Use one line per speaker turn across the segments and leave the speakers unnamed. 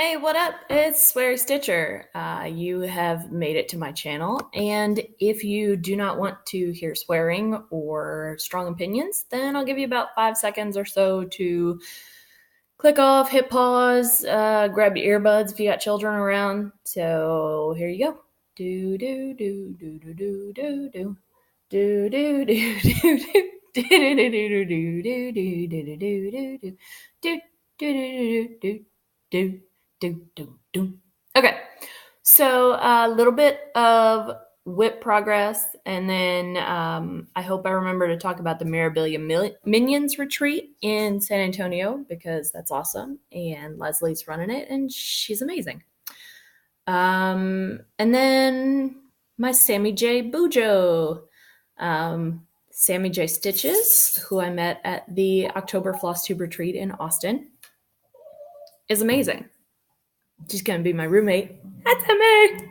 Hey, what up? It's Sweary Stitcher. You have made it to my channel, and if you do not want to hear swearing or strong opinions, then I'll give you about 5 seconds or so to click off, hit pause, grab your earbuds if you got children around. So here you go. Do do do do do do do do do do do do do. Do do do do do do do do do do do do do do do do do. Okay, so a little bit of whip progress, and then I hope I remember to talk about the Mirabilia Minions retreat in San Antonio because that's awesome, and Leslie's running it, and she's amazing. And then my SammyJ bujo. SammyJ Stitches, who I met at the October Flosstube retreat in Austin, is amazing. She's gonna be my roommate. That's me.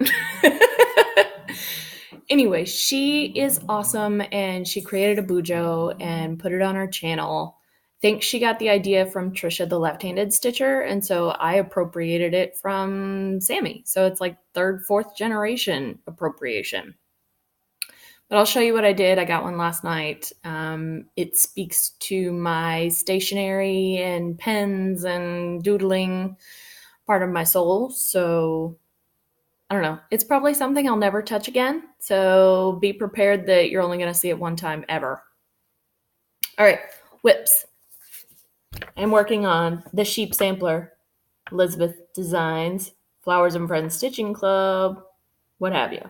Anyway, she is awesome, and she created a bujo and put it on her channel. I think she got the idea from Trisha, the left-handed stitcher, and so I appropriated it from Sammy. So it's like third, fourth generation appropriation. But I'll show you what I did. I got one last night. It speaks to my stationery and pens and doodling part of my soul. So I don't know. It's probably something I'll never touch again. So be prepared that you're only going to see it one time ever. All right, whips. I'm working on the sheep sampler, Elizabeth Designs, Flowers and Friends Stitching Club, what have you.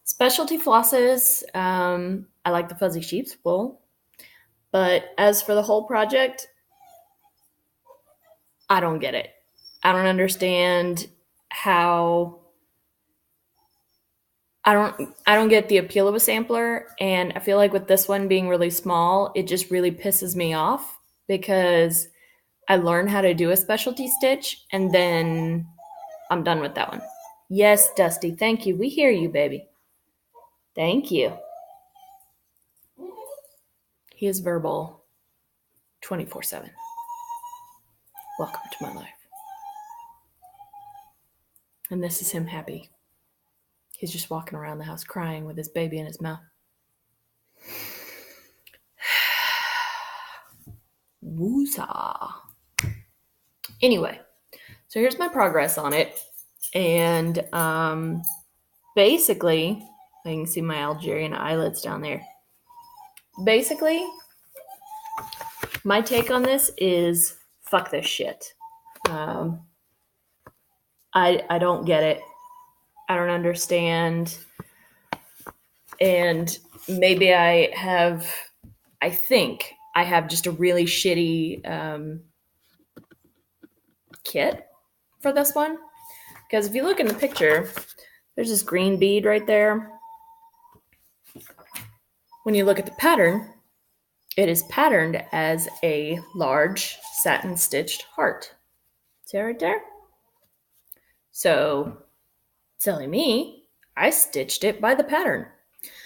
Specialty flosses, I like the fuzzy sheep's wool. But as for the whole project, I don't get it. I don't understand how I don't get the appeal of a sampler, and I feel like with this one being really small, it just really pisses me off because I learn how to do a specialty stitch and then I'm done with that one. Yes, Dusty, thank you. We hear you, baby. Thank you. He is verbal 24/7. Welcome to my life. And this is him happy. He's just walking around the house crying with his baby in his mouth. Woosah. Anyway, so here's my progress on it. And basically, I can see my Algerian eyelids down there. Basically, my take on this is fuck this shit. I don't get it. I don't understand. And maybe I think I have just a really shitty kit for this one. Because if you look in the picture, there's this green bead right there. When you look at the pattern, it is patterned as a large satin stitched heart. See it right there? So, silly me, I stitched it by the pattern.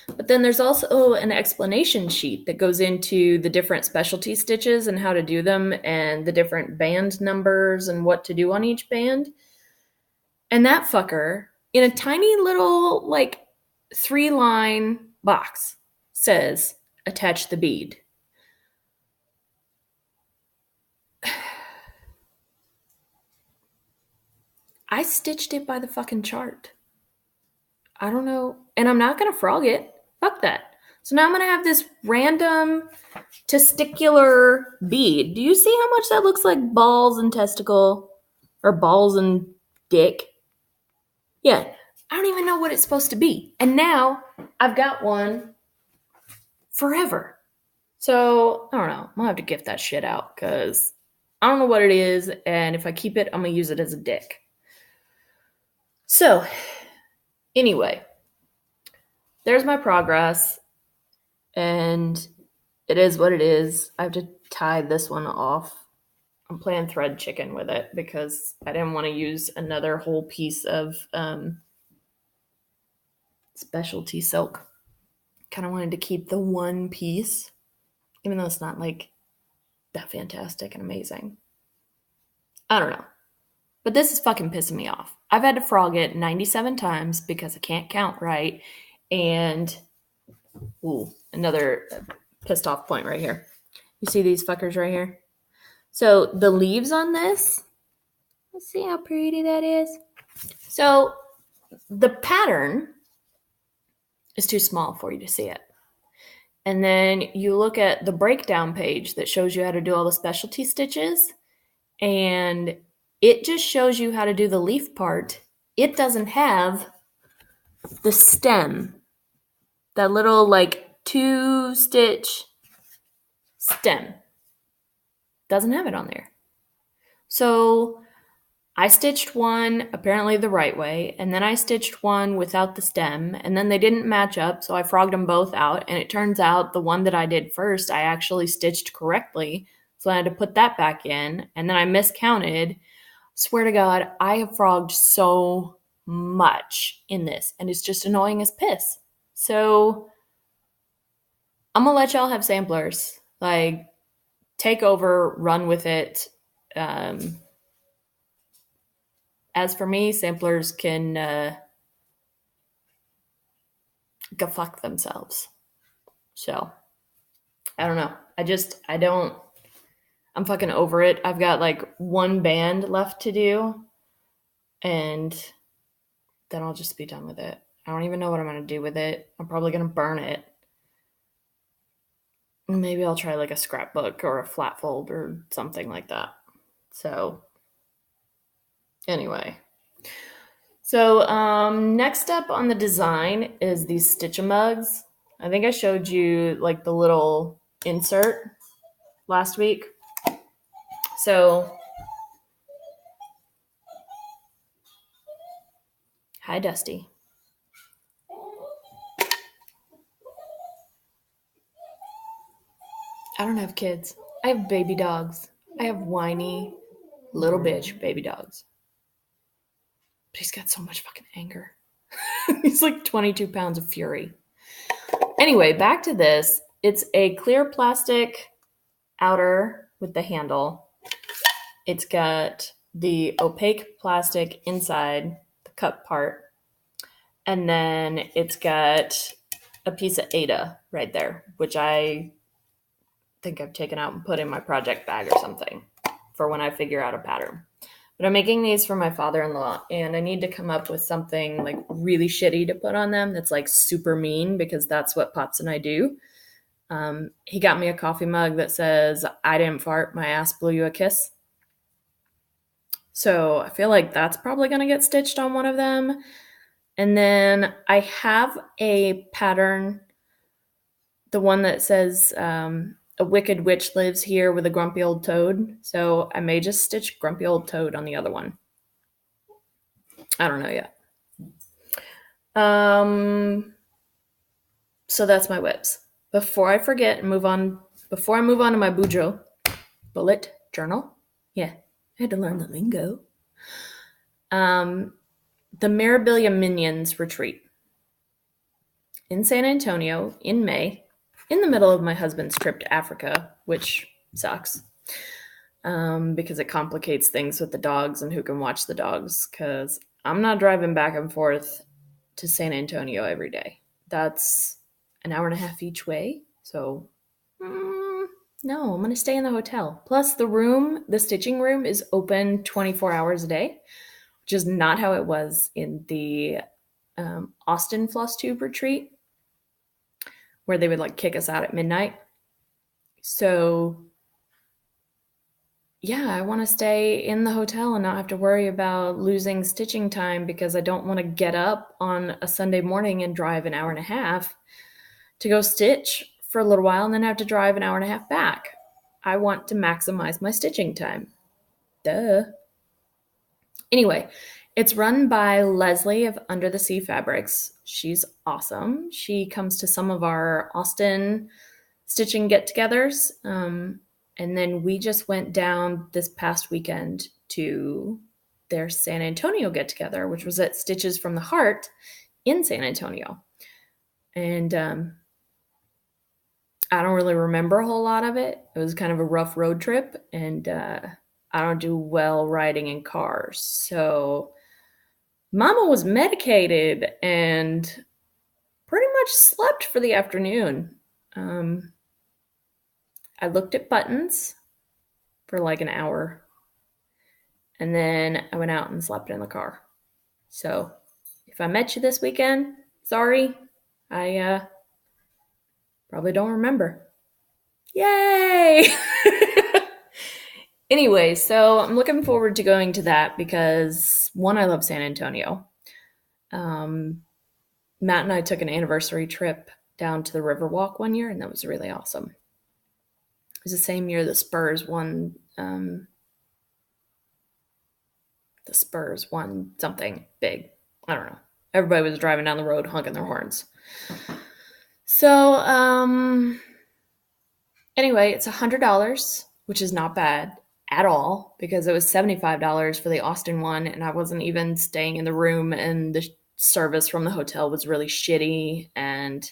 But then there's also an explanation sheet that goes into the different specialty stitches and how to do them and the different band numbers and what to do on each band. And that fucker, in a tiny little, 3-line box, says, attach the bead. I stitched it by the fucking chart. I don't know. And I'm not going to frog it. Fuck that. So now I'm going to have this random testicular bead. Do you see how much that looks like balls and testicle? Or balls and dick? Yeah. I don't even know what it's supposed to be. And now I've got one forever. So, I don't know. I'm going to have to gift that shit out because I don't know what it is. And if I keep it, I'm going to use it as a dick. So, anyway, there's my progress, and it is what it is. I have to tie this one off. I'm playing thread chicken with it because I didn't want to use another whole piece of specialty silk. Kind of wanted to keep the one piece, even though it's not like that fantastic and amazing. I don't know. But this is fucking pissing me off. I've had to frog it 97 times because I can't count right. And, another pissed off point right here. You see these fuckers right here? So the leaves on this, let's see how pretty that is. So the pattern is too small for you to see it. And then you look at the breakdown page that shows you how to do all the specialty stitches, and it just shows you how to do the leaf part. It doesn't have the stem, that little like 2-stitch stem. Doesn't have it on there. So I stitched one apparently the right way, and then I stitched one without the stem, and then they didn't match up, so I frogged them both out, and it turns out the one that I did first, I actually stitched correctly, so I had to put that back in, and then I miscounted. Swear to God, I have frogged so much in this, and it's just annoying as piss. So I'm gonna let y'all have samplers. Like, take over, run with it. As for me, samplers can go fuck themselves. So, I don't know. I'm fucking over it. I've got like one band left to do, and then I'll just be done with it. I don't even know what I'm going to do with it. I'm probably going to burn it. Maybe I'll try like a scrapbook or a flat fold or something like that. So, anyway. So, next up on the design is these Stitch-A-Mugs. I think I showed you like the little insert last week. So, hi, Dusty. I don't have kids. I have baby dogs. I have whiny little bitch baby dogs. But he's got so much fucking anger. He's like 22 pounds of fury. Anyway, back to this. It's a clear plastic outer with the handle. It's got the opaque plastic inside the cup part. And then it's got a piece of Ada right there, which I think I've taken out and put in my project bag or something for when I figure out a pattern. But I'm making these for my father-in-law, and I need to come up with something like really shitty to put on them that's like super mean, because that's what Pops and I do. He got me a coffee mug that says, "I didn't fart, my ass blew you a kiss." So I feel like that's probably going to get stitched on one of them. And then I have a pattern, the one that says, "A wicked witch lives here with a grumpy old toad." So I may just stitch grumpy old toad on the other one. I don't know yet. So that's my whips. Before I forget and before I move on to my bujo, bullet journal. Yeah, I had to learn the lingo. The Mirabilia Minions retreat in San Antonio in May, in the middle of my husband's trip to Africa, which sucks because it complicates things with the dogs and who can watch the dogs, because I'm not driving back and forth to San Antonio every day. That's an hour and a half each way. So, no, I'm going to stay in the hotel. Plus, the stitching room is open 24 hours a day, which is not how it was in the Austin Flosstube retreat, where they would like kick us out at midnight. So, yeah, I want to stay in the hotel and not have to worry about losing stitching time, because I don't want to get up on a Sunday morning and drive an hour and a half to go stitch for a little while and then have to drive an hour and a half back. I want to maximize my stitching time. Duh. Anyway, it's run by Leslie of Under the Sea Fabrics. She's awesome. She comes to some of our Austin stitching get-togethers. And then we just went down this past weekend to their San Antonio get-together, which was at Stitches from the Heart in San Antonio. And I don't really remember a whole lot of it. It was kind of a rough road trip, and I don't do well riding in cars. So Mama was medicated and pretty much slept for the afternoon. I looked at buttons for like an hour, and then I went out and slept in the car. So if I met you this weekend, sorry, I probably don't remember. Yay! Anyway, so I'm looking forward to going to that because one, I love San Antonio. Matt and I took an anniversary trip down to the Riverwalk one year, and that was really awesome. It was the same year the Spurs won. The Spurs won something big. I don't know. Everybody was driving down the road honking their horns. So, anyway, it's $100, which is not bad at all because it was $75 for the Austin one, and I wasn't even staying in the room, and the service from the hotel was really shitty, and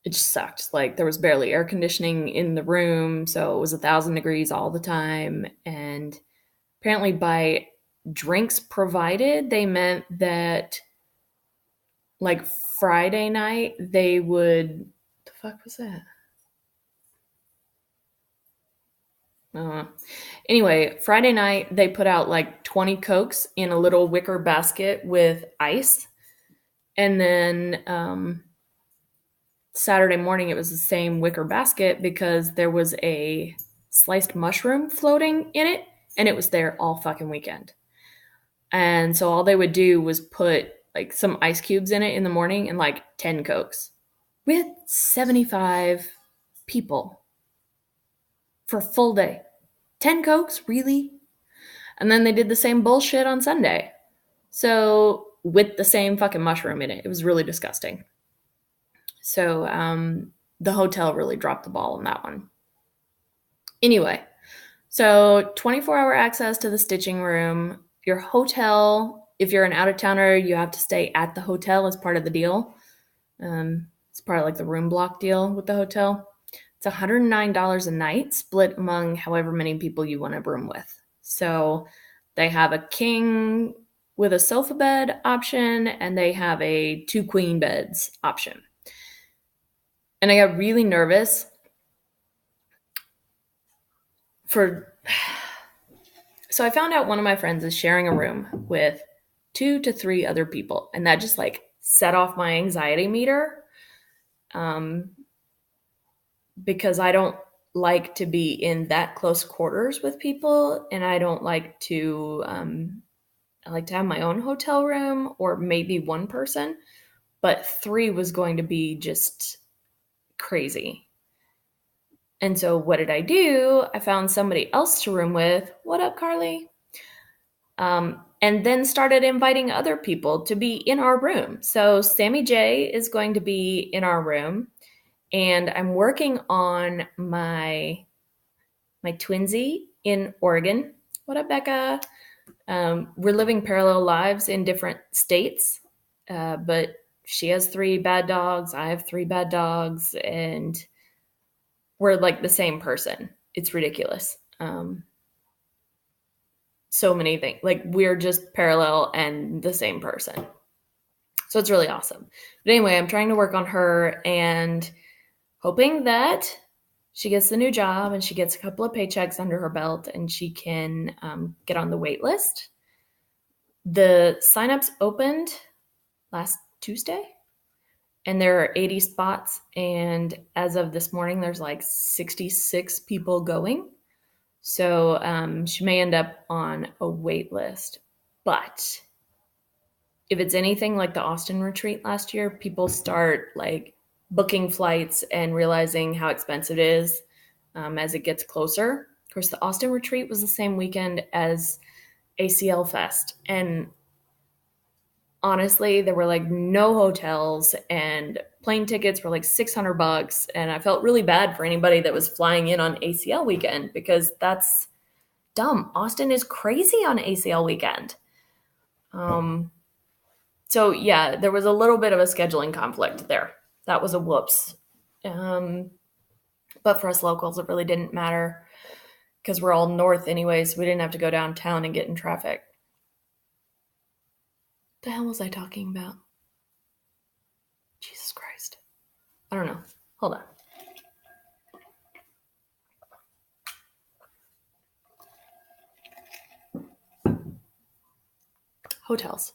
it just sucked. Like, there was barely air conditioning in the room, so it was 1,000 degrees all the time, and apparently by drinks provided, they meant that like Friday night they would, the fuck was that? Anyway, Friday night they put out like 20 Cokes in a little wicker basket with ice. And then Saturday morning it was the same wicker basket because there was a sliced mushroom floating in it, and it was there all fucking weekend. And so all they would do was put like some ice cubes in it in the morning and like 10 Cokes. We had 75 people for a full day. 10 Cokes? Really? And then they did the same bullshit on Sunday. So with the same fucking mushroom in it. It was really disgusting. So the hotel really dropped the ball on that one. Anyway, so 24-hour access to the stitching room. Your hotel, if you're an out-of-towner, you have to stay at the hotel as part of the deal. It's part of like the room block deal with the hotel. It's $109 a night, split among however many people you want to room with. So they have a king with a sofa bed option, and they have a 2 queen beds option. And I got really nervous so I found out one of my friends is sharing a room with 2 to 3 other people, and that just like set off my anxiety meter. Because I don't like to be in that close quarters with people, and I don't like to, I like to have my own hotel room or maybe one person, but 3 was going to be just crazy. And so what did I do? I found somebody else to room with. What up, Carly? And then started inviting other people to be in our room. So SammyJ is going to be in our room. And I'm working on my twinsy in Oregon. What up, Becca? We're living parallel lives in different states, but she has 3 bad dogs. I have 3 bad dogs, and we're like the same person. It's ridiculous. So many things. Like, we're just parallel and the same person. So it's really awesome. But anyway, I'm trying to work on her and hoping that she gets the new job and she gets a couple of paychecks under her belt and she can get on the wait list. The signups opened last Tuesday, and there are 80 spots. And as of this morning, there's like 66 people going. So she may end up on a wait list. But if it's anything like the Austin retreat last year, people start like booking flights and realizing how expensive it is as it gets closer. Of course, the Austin retreat was the same weekend as ACL Fest. And honestly, there were like no hotels, and plane tickets were like $600. And I felt really bad for anybody that was flying in on ACL weekend because that's dumb. Austin is crazy on ACL weekend. So yeah, there was a little bit of a scheduling conflict there. That was a whoops. But for us locals, it really didn't matter. because we're all north anyways. We didn't have to go downtown and get in traffic. The hell was I talking about? Jesus Christ. I don't know. Hold on. Hotels.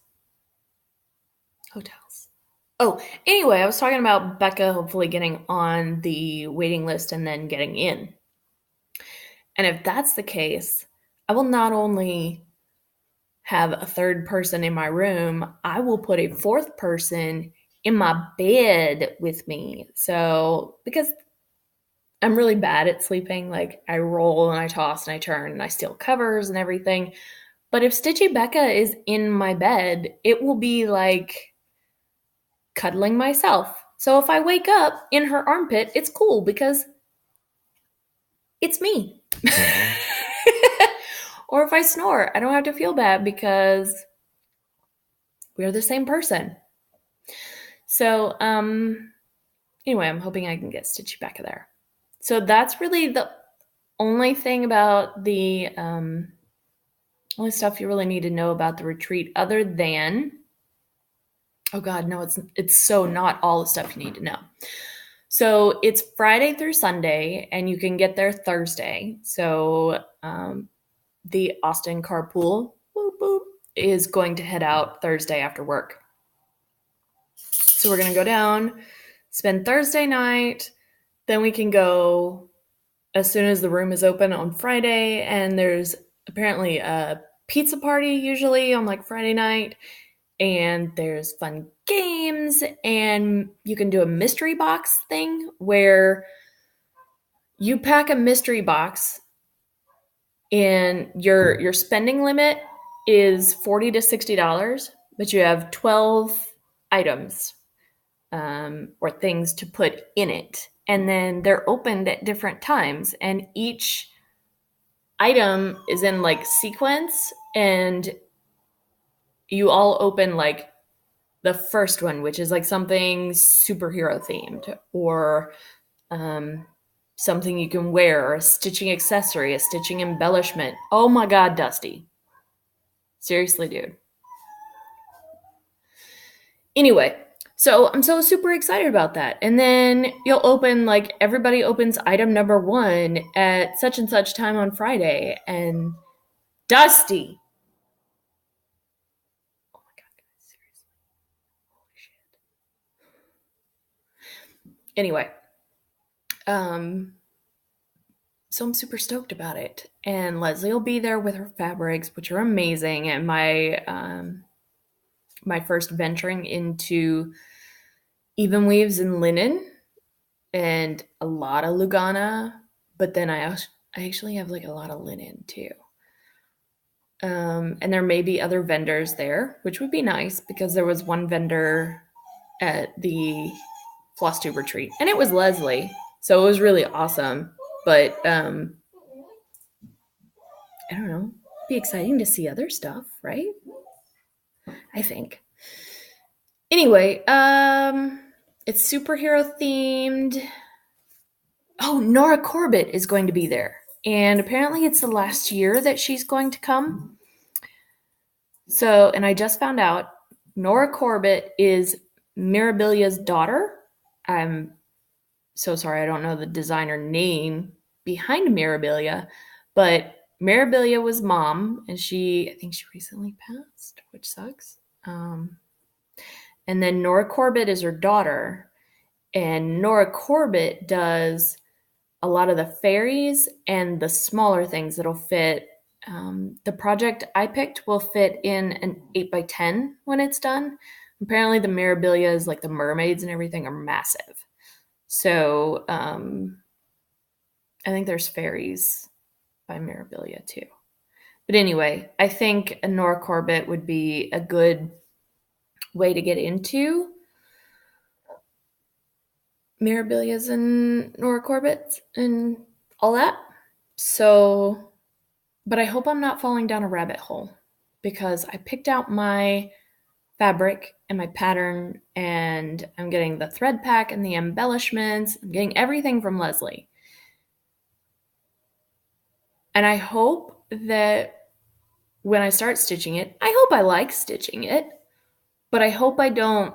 Oh, anyway, I was talking about Becca hopefully getting on the waiting list and then getting in. And if that's the case, I will not only have a third person in my room, I will put a fourth person in my bed with me. So, because I'm really bad at sleeping, like I roll and I toss and I turn and I steal covers and everything. But if Stitchy Becca is in my bed, it will be like cuddling myself. So if I wake up in her armpit, it's cool because it's me. Or if I snore, I don't have to feel bad because we're the same person. So, anyway, I'm hoping I can get Stitchy Becca there. So that's really the only thing about the only stuff you really need to know about the retreat, other than, oh God, no, it's so not all the stuff you need to know. So it's Friday through Sunday, and you can get there Thursday. So the Austin carpool is going to head out Thursday after work. So we're going to go down, spend Thursday night, then we can go as soon as the room is open on Friday, and there's apparently a pizza party usually on like Friday night, and there's fun games, and you can do a mystery box thing where you pack a mystery box and your spending limit is $40 to $60, but you have 12 items or things to put in it. And then they're opened at different times, and each item is in like sequence, and you all open like the first one, which is like something superhero themed, or something you can wear, or a stitching accessory, a stitching embellishment. Oh my God, Dusty. Seriously, dude. Anyway, so I'm so super excited about that. And then you'll open, like, everybody opens item number 1 at such and such time on Friday. And Dusty. Oh my God, guys, seriously. Holy shit. Anyway, so I'm super stoked about it. And Leslie will be there with her fabrics, which are amazing. And my first venturing into even weaves and linen and a lot of Lugana, but then I actually have like a lot of linen too. And there may be other vendors there, which would be nice because there was one vendor at the Flosstube retreat, and it was Leslie, so it was really awesome. But I don't know, it'd be exciting to see other stuff, right? I think. Anyway, it's superhero themed. Oh, Nora Corbett is going to be there. And apparently it's the last year that she's going to come. So, and I just found out Nora Corbett is Mirabilia's daughter. I'm so sorry, I don't know the designer name behind Mirabilia, but Mirabilia was mom, and I think she recently passed, which sucks. And then Nora Corbett is her daughter, and Nora Corbett does a lot of the fairies and the smaller things that'll fit. The project I picked will fit in an 8x10 when it's done. Apparently the Mirabilias, like the mermaids and everything, are massive. So I think there's fairies by Mirabilia too. But anyway, I think a Nora Corbett would be a good way to get into Mirabilias and Nora Corbett's and all that. So, but I hope I'm not falling down a rabbit hole, because I picked out my fabric and my pattern, and I'm getting the thread pack and the embellishments. I'm getting everything from Leslie. And I hope that when I start stitching it, I hope I like stitching it, but I hope I don't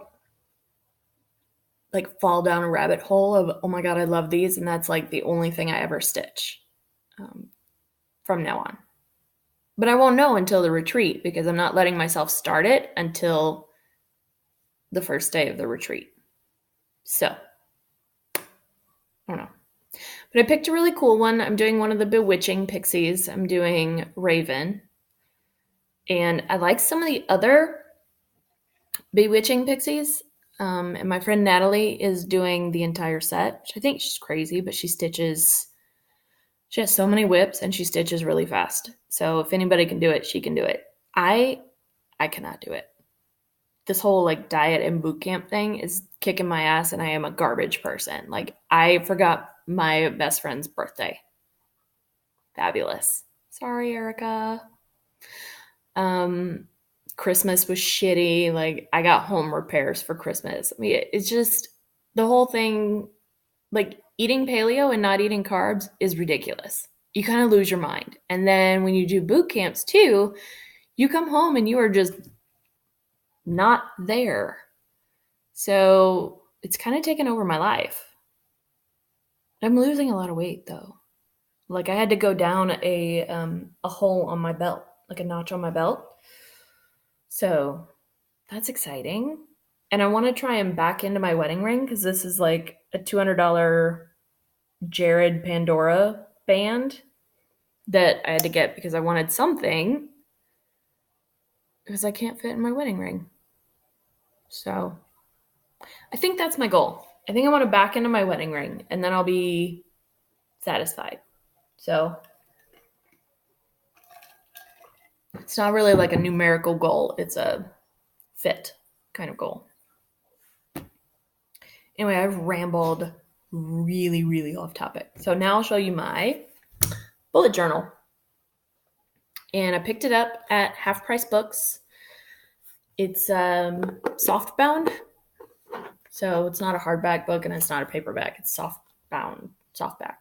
like fall down a rabbit hole of, oh my God, I love these. And that's like the only thing I ever stitch from now on. But I won't know until the retreat because I'm not letting myself start it until the first day of the retreat. So, I don't know. But I picked a really cool one. I'm doing one of the Bewitching Pixies. I'm doing Raven. And I like some of the other Bewitching Pixies. And my friend Natalie is doing the entire set, which I think she's crazy, but she has so many whips and she stitches really fast. So if anybody can do it, she can do it. I cannot do it. This whole like diet and boot camp thing is kicking my ass and I am a garbage person. Like I forgot my best friend's birthday. Fabulous. Sorry, Erica. Christmas was shitty. Like I got home repairs for Christmas. I mean, it's just the whole thing, like eating paleo and not eating carbs is ridiculous. You kind of lose your mind. And then when you do boot camps too, you come home and you are just not there. So it's kind of taken over my life. I'm losing a lot of weight though. Like I had to go down a hole on my belt, like a notch on my belt. So that's exciting. And I want to try and back into my wedding ring because this is like a $200 Jared Pandora band that I had to get because I wanted something because I can't fit in my wedding ring. So I think that's my goal. I think I want to back into my wedding ring and then I'll be satisfied. So it's not really like a numerical goal. It's a fit kind of goal. Anyway, I've rambled really, really off topic. So now I'll show you my bullet journal. And I picked it up at Half Price Books. It's softbound. So it's not a hardback book and it's not a paperback. It's softback.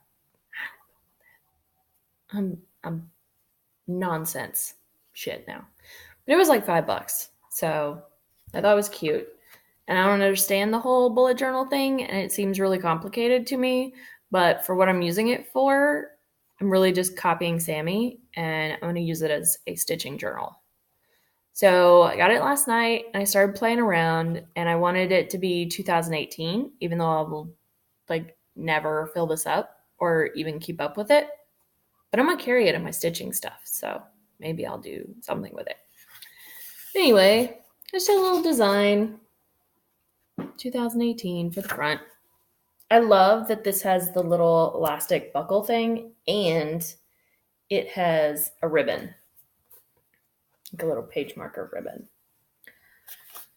I'm nonsense shit now. But it was like $5. So I thought it was cute. And I don't understand the whole bullet journal thing, and it seems really complicated to me. But for what I'm using it for, I'm really just copying Sammy, and I'm going to use it as a stitching journal. So I got it last night, and I started playing around, and I wanted it to be 2018, even though I will like never fill this up or even keep up with it. But I'm going to carry it in my stitching stuff, so maybe I'll do something with it. Anyway, just a little design. 2018 for the front. I love that this has the little elastic buckle thing and it has a ribbon, like a little page marker ribbon.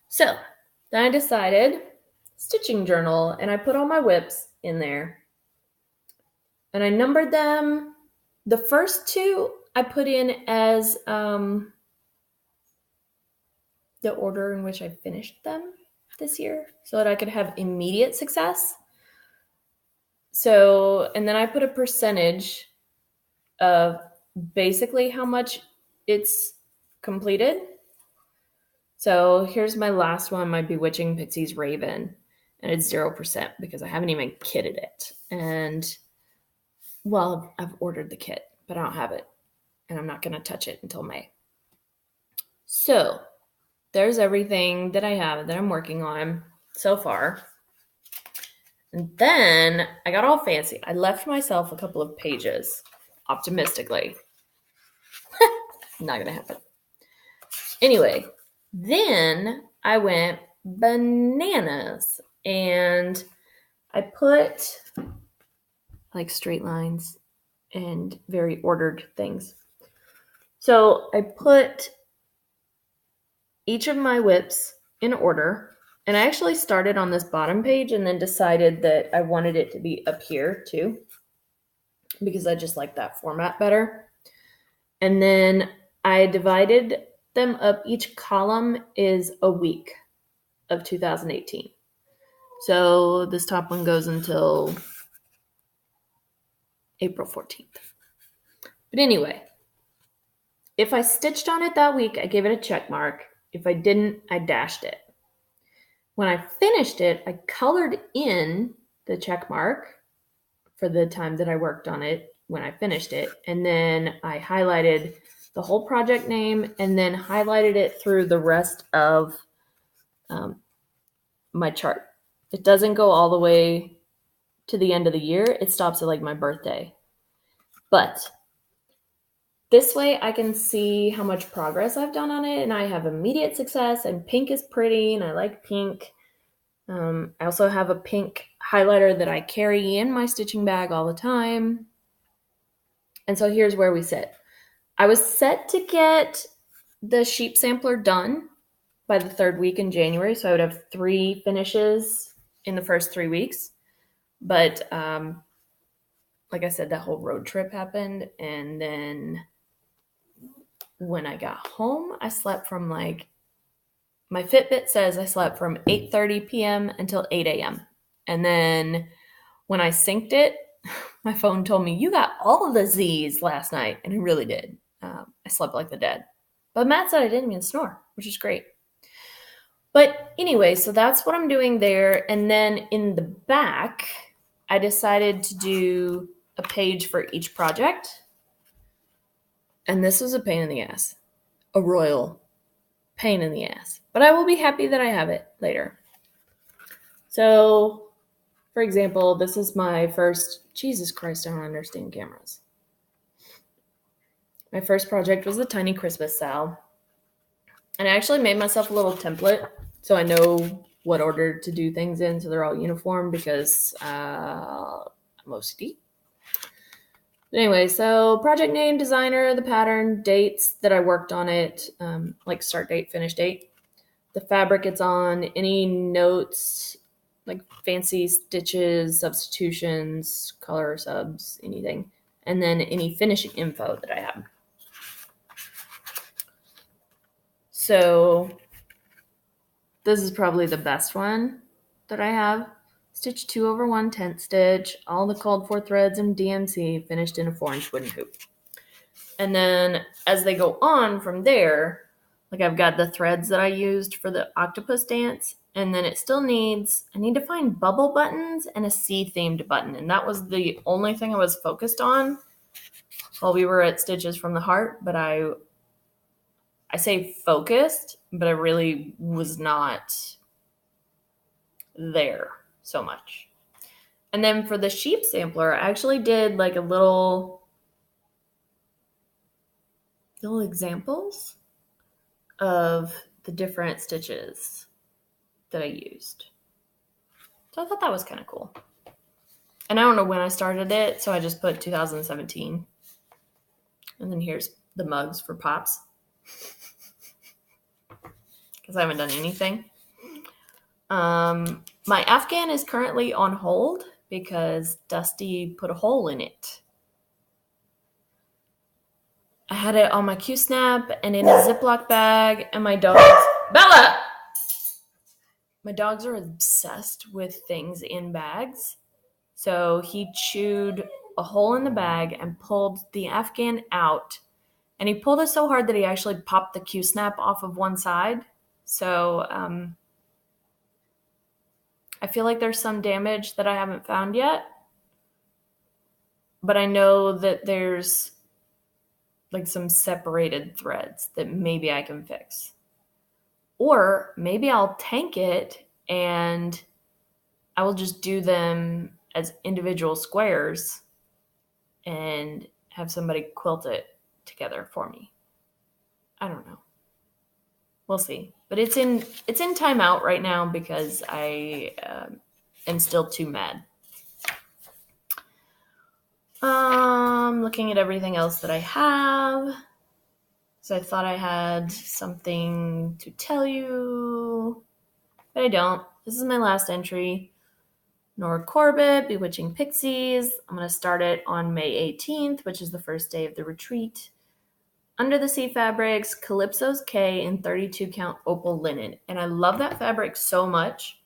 So then I decided stitching journal and I put all my whips in there and I numbered them. The first two I put in as the order in which I finished them this year so that I could have immediate success. So, and then I put a percentage of basically how much it's completed. So here's my last one, my Bewitching Pixies Raven, and it's 0% because I haven't even kitted it. And, well, I've ordered the kit, but I don't have it, and I'm not going to touch it until May. So there's everything that I have that I'm working on so far. And then I got all fancy. I left myself a couple of pages, optimistically. Not going to happen. Anyway, then I went bananas and I put like straight lines and very ordered things. So I put each of my whips in order. And I actually started on this bottom page and then decided that I wanted it to be up here too, because I just like that format better. And then I divided them up. Each column is a week of 2018. So this top one goes until April 14th. But anyway, if I stitched on it that week, I gave it a check mark. If I didn't, I dashed it. When I finished it, I colored in the check mark for the time that I worked on it when I finished it. And then I highlighted the whole project name and then highlighted it through the rest of my chart. It doesn't go all the way to the end of the year. It stops at like my birthday. But this way I can see how much progress I've done on it, and I have immediate success, and pink is pretty and I like pink. I also have a pink highlighter that I carry in my stitching bag all the time. And so here's where we sit. I was set to get the sheep sampler done by the 3rd week in January, so I would have 3 finishes in the first 3 weeks. But like I said, that whole road trip happened, and then when I got home, I slept from like, my Fitbit says I slept from 8:30 p.m. until 8 a.m. And then when I synced it, my phone told me, you got all of the Z's last night. And I really did. I slept like the dead. But Matt said I didn't even snore, which is great. But anyway, so that's what I'm doing there. And then in the back, I decided to do a page for each project. And this was a pain in the ass. A royal pain in the ass. But I will be happy that I have it later. So, for example, this is my first... Jesus Christ, I don't understand cameras. My first project was the Tiny Christmas Sal. And I actually made myself a little template so I know what order to do things in so they're all uniform because I'm OCD. Anyway, so project name, designer, the pattern, dates that I worked on it, like start date, finish date, the fabric it's on, any notes, like fancy stitches, substitutions, color subs, anything, and then any finishing info that I have. So this is probably the best one that I have. Stitch 2 over 1 tent stitch, all the called for threads and DMC finished in a 4-inch wooden hoop. And then as they go on from there, like I've got the threads that I used for the octopus dance, and then it still needs, I need to find bubble buttons and a sea themed button. And that was the only thing I was focused on while we were at Stitches from the Heart. But I say focused, but I really was not there so much. And then for the sheep sampler, I actually did like a little examples of the different stitches that I used. So I thought that was kind of cool. And I don't know when I started it, so I just put 2017. And then here's the mugs for Pops. Because I haven't done anything. My Afghan is currently on hold because Dusty put a hole in it. I had it on my Q-snap and in a Ziploc bag, and my dogs... Bella! My dogs are obsessed with things in bags. So he chewed a hole in the bag and pulled the Afghan out. And he pulled it so hard that he actually popped the Q-snap off of one side. So I feel like there's some damage that I haven't found yet. But I know that there's like some separated threads that maybe I can fix. Or maybe I'll tank it and I will just do them as individual squares and have somebody quilt it together for me. I don't know. We'll see. But it's in timeout right now because I am still too mad. Looking at everything else that I have. So I thought I had something to tell you, but I don't. This is my last entry. Nora Corbett, Bewitching Pixies. I'm going to start it on May 18th, which is the first day of the retreat. Under the Sea Fabrics, Calypso's K in 32 count opal linen. And I love that fabric so much.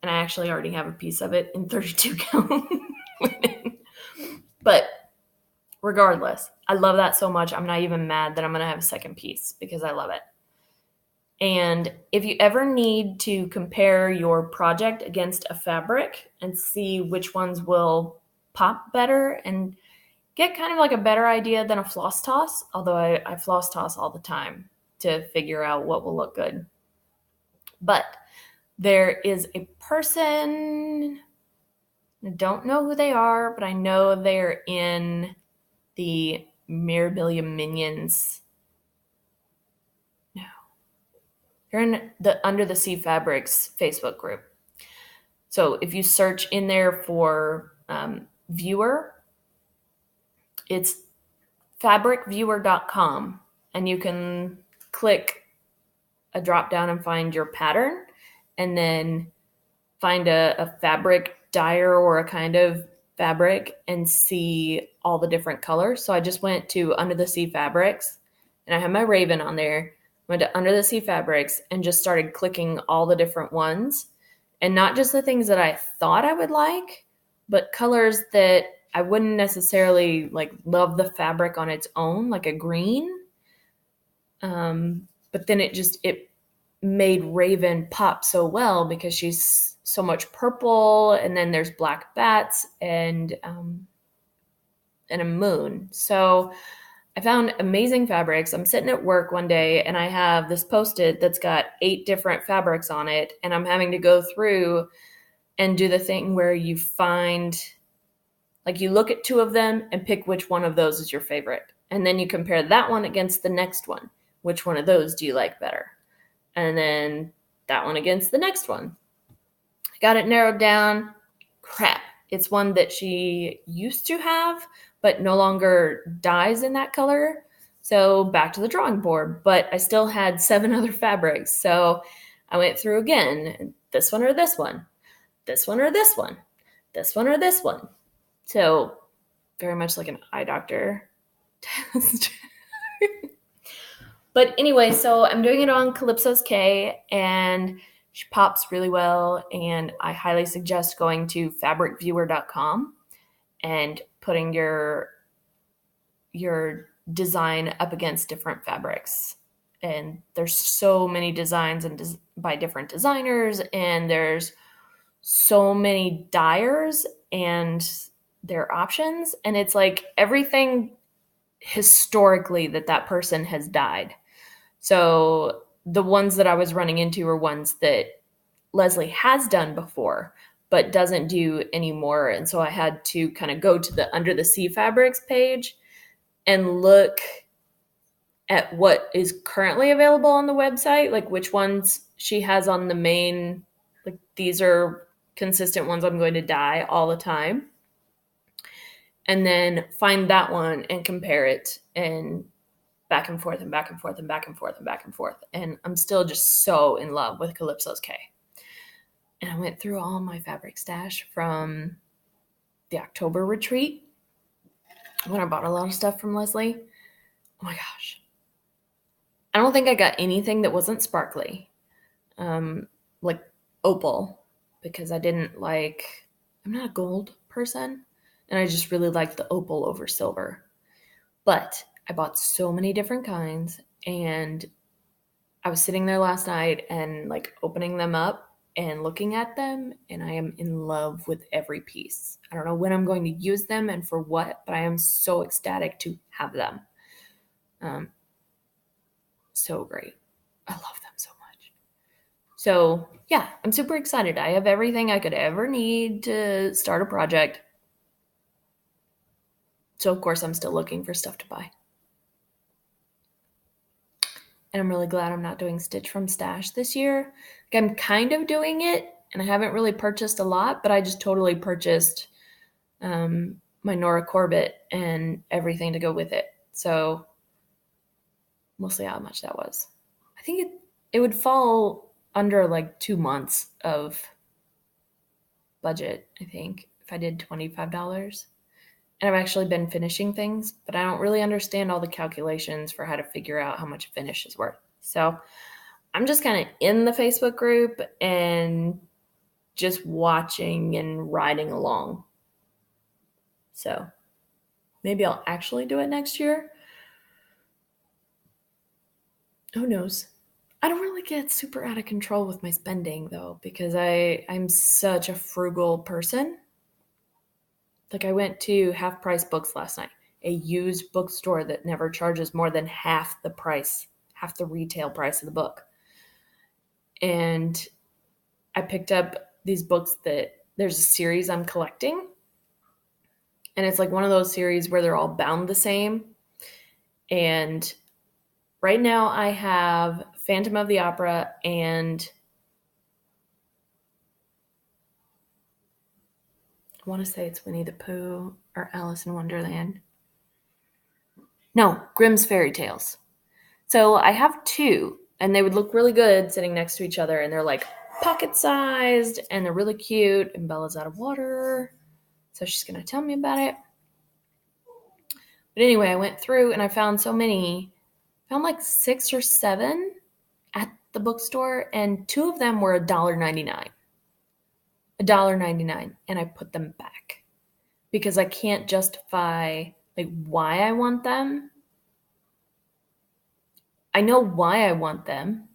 And I actually already have a piece of it in 32 count linen. But regardless, I love that so much. I'm not even mad that I'm going to have a second piece because I love it. And if you ever need to compare your project against a fabric and see which ones will pop better and get kind of like a better idea than a floss toss, although I floss toss all the time to figure out what will look good. But there is a person, I don't know who they are, but I know they're in the Mirabilia Minions. No. They're in the Under the Sea Fabrics Facebook group. So if you search in there for viewer, it's fabricviewer.com, and you can click a drop down and find your pattern, and then find a fabric dyer or a kind of fabric and see all the different colors. So I just went to Under the Sea Fabrics, and I have my raven on there. Went to Under the Sea Fabrics and just started clicking all the different ones, and not just the things that I thought I would like, but colors that I wouldn't necessarily like love the fabric on its own, like a green. But then it made Raven pop so well because she's so much purple, and then there's black bats and a moon. So I found amazing fabrics. I'm sitting at work one day and I have this Post-it that's got 8 different fabrics on it, and I'm having to go through and do the thing where you find, like, you look at 2 of them and pick which one of those is your favorite. And then you compare that one against the next one. Which one of those do you like better? And then that one against the next one. I got it narrowed down. Crap. It's one that she used to have, but no longer dyes in that color. So back to the drawing board. But I still had 7 other fabrics. So I went through again. This one or this one? This one or this one? This one or this one? So very much like an eye doctor test. But anyway, so I'm doing it on Calypso's K, and she pops really well, and I highly suggest going to fabricviewer.com and putting your design up against different fabrics. And there's so many designs and by different designers, and there's so many dyers and their options, and it's like everything historically that person has dyed. So the ones that I was running into are ones that Leslie has done before, but doesn't do anymore. And so I had to kind of go to the Under the Sea Fabrics page and look at what is currently available on the website, like which ones she has on the main, like these are consistent ones I'm going to dye all the time. And then find that one and compare it, and back and forth and back and forth and back and forth and back and forth. And I'm still just so in love with Calypso's K. And I went through all my fabric stash from the October retreat when I bought a lot of stuff from Leslie. Oh my gosh. I don't think I got anything that wasn't sparkly. Like opal, because I'm not a gold person, and I just really liked the opal over silver. But I bought so many different kinds, and I was sitting there last night and like opening them up and looking at them, and I am in love with every piece. I don't know when I'm going to use them and for what, but I am so ecstatic to have them. So great. I love them so much. So yeah, I'm super excited. I have everything I could ever need to start a project. So of course I'm still looking for stuff to buy. And I'm really glad I'm not doing Stitch from Stash this year. Like, I'm kind of doing it, and I haven't really purchased a lot, but I just totally purchased my Nora Corbett and everything to go with it. So we'll see how much that was. I think it would fall under like 2 months of budget, I think, if I did $25. And I've actually been finishing things, but I don't really understand all the calculations for how to figure out how much a finish is worth. So I'm just kind of in the Facebook group and just watching and riding along. So Maybe I'll actually do it next year. Who knows? I don't really get super out of control with my spending though, because I'm such a frugal person. Like I went to Half Price Books last night, a used bookstore that never charges more than half the price, half the retail price of the book. And I picked up these books that there's a series I'm collecting. And it's like one of those series where they're all bound the same. And right now I have Phantom of the Opera and I want to say it's Winnie the Pooh or Alice in Wonderland. No, Grimm's Fairy Tales. So I have two, and they would look really good sitting next to each other, and they're like pocket-sized, and they're really cute, and Bella's out of water, so she's going to tell me about it. But anyway, I went through, and I found so many. I found like 6 or 7 at the bookstore, and 2 of them were $1.99. $1.99, and I put them back because I can't justify like why I want them. I know why I want them.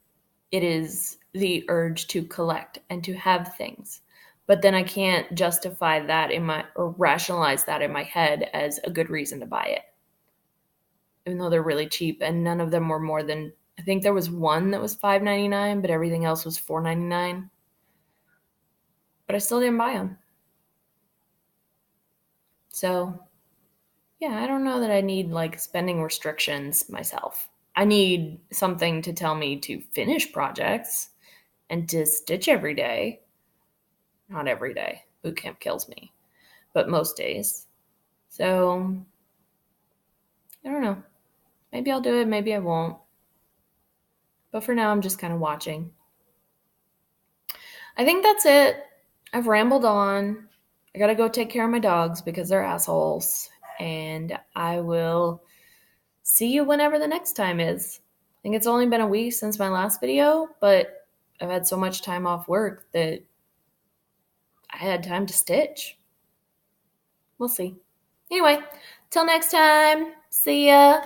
It is the urge to collect and to have things. But then I can't justify that or rationalize that in my head as a good reason to buy it. Even though they're really cheap, and none of them were more than, I think there was one that was $5.99, but everything else was $4.99. But I still didn't buy them. So, yeah, I don't know that I need like spending restrictions myself. I need something to tell me to finish projects and to stitch every day. Not every day. Boot camp kills me. But most days. So, I don't know. Maybe I'll do it, maybe I won't. But for now, I'm just kind of watching. I think that's it. I've rambled on. I gotta go take care of my dogs because they're assholes. And I will see you whenever the next time is. I think it's only been a week since my last video, but I've had so much time off work that I had time to stitch. We'll see. Anyway, till next time. See ya.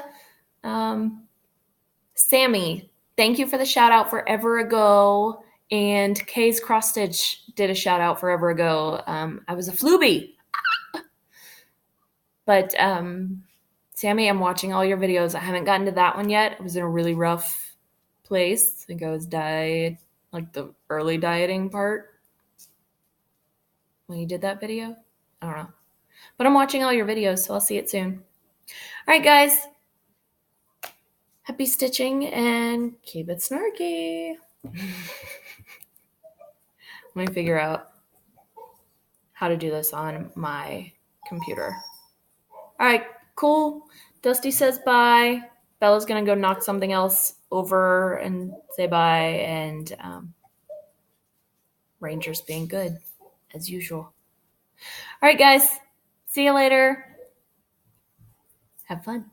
Sammy, thank you for the shout out forever ago. And Kay's Cross Stitch did a shout out forever ago. I was a floobie. But Sammy, I'm watching all your videos. I haven't gotten to that one yet. I was in a really rough place. I think I was like the early dieting part when you did that video. I don't know. But I'm watching all your videos, so I'll see it soon. All right, guys. Happy stitching and keep it snarky. Let me figure out how to do this on my computer. All right, cool. Dusty says bye. Bella's going to go knock something else over and say bye. And Ranger's being good, as usual. All right, guys. See you later. Have fun.